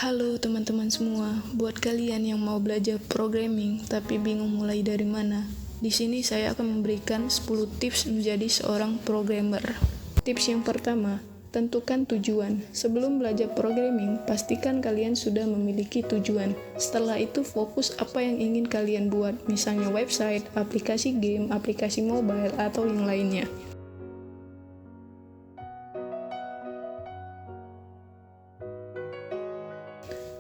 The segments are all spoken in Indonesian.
Halo teman-teman semua, buat kalian yang mau belajar programming tapi bingung mulai dari mana, di sini saya akan memberikan 10 tips menjadi seorang programmer. Tips yang pertama, tentukan tujuan. Sebelum belajar programming, pastikan kalian sudah memiliki tujuan. Setelah itu fokus apa yang ingin kalian buat, misalnya website, aplikasi game, aplikasi mobile, atau yang lainnya.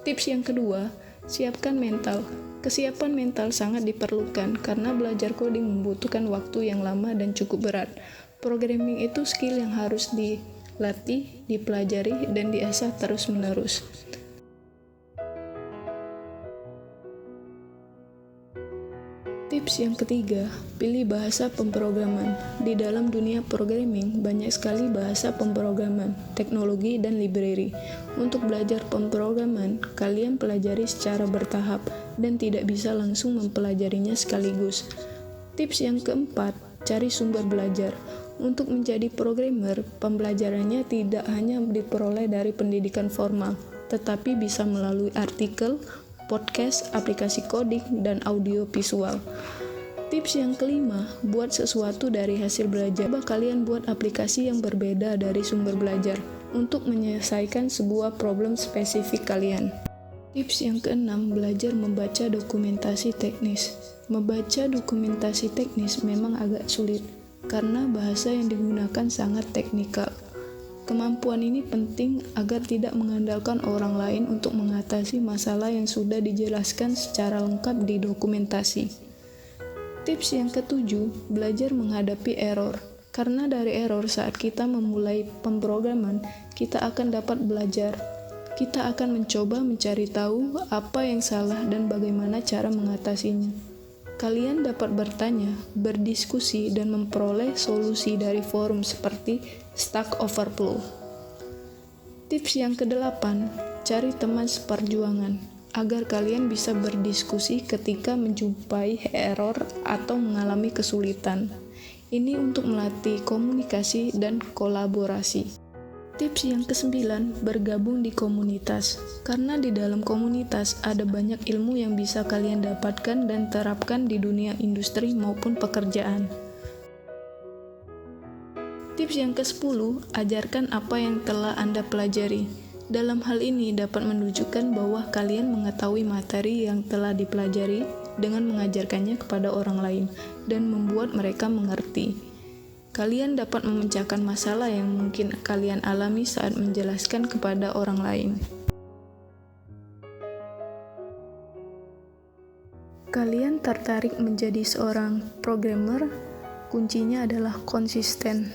Tips yang kedua, siapkan mental. Kesiapan mental sangat diperlukan karena belajar coding membutuhkan waktu yang lama dan cukup berat. Programming itu skill yang harus dilatih, dipelajari, dan diasah terus-menerus. Tips yang ketiga, pilih bahasa pemrograman. Di dalam dunia programming, banyak sekali bahasa pemrograman, teknologi, dan library. Untuk belajar pemrograman, kalian pelajari secara bertahap dan tidak bisa langsung mempelajarinya sekaligus. Tips yang keempat, cari sumber belajar. Untuk menjadi programmer, pembelajarannya tidak hanya diperoleh dari pendidikan formal, tetapi bisa melalui artikel, podcast, aplikasi coding, dan audio visual. Tips yang kelima, buat sesuatu dari hasil belajar. Coba kalian buat aplikasi yang berbeda dari sumber belajar untuk menyelesaikan sebuah problem spesifik kalian. Tips yang keenam, belajar membaca dokumentasi teknis. Membaca dokumentasi teknis memang agak sulit karena bahasa yang digunakan sangat teknikal. Kemampuan ini penting agar tidak mengandalkan orang lain untuk mengatasi masalah yang sudah dijelaskan secara lengkap di dokumentasi. Tips yang ketujuh, belajar menghadapi error. Karena dari error saat kita memulai pemrograman, kita akan dapat belajar. Kita akan mencoba mencari tahu apa yang salah dan bagaimana cara mengatasinya. Kalian dapat bertanya, berdiskusi, dan memperoleh solusi dari forum seperti Stack Overflow. Tips yang kedelapan, cari teman seperjuangan agar kalian bisa berdiskusi ketika menjumpai error atau mengalami kesulitan. Ini untuk melatih komunikasi dan kolaborasi. Tips yang kesembilan, bergabung di komunitas. Karena di dalam komunitas ada banyak ilmu yang bisa kalian dapatkan dan terapkan di dunia industri maupun pekerjaan. Tips yang ke-10, ajarkan apa yang telah Anda pelajari. Dalam hal ini dapat menunjukkan bahwa kalian mengetahui materi yang telah dipelajari dengan mengajarkannya kepada orang lain dan membuat mereka mengerti. Kalian dapat memecahkan masalah yang mungkin kalian alami saat menjelaskan kepada orang lain. Kalian tertarik menjadi seorang programmer? Kuncinya adalah konsisten.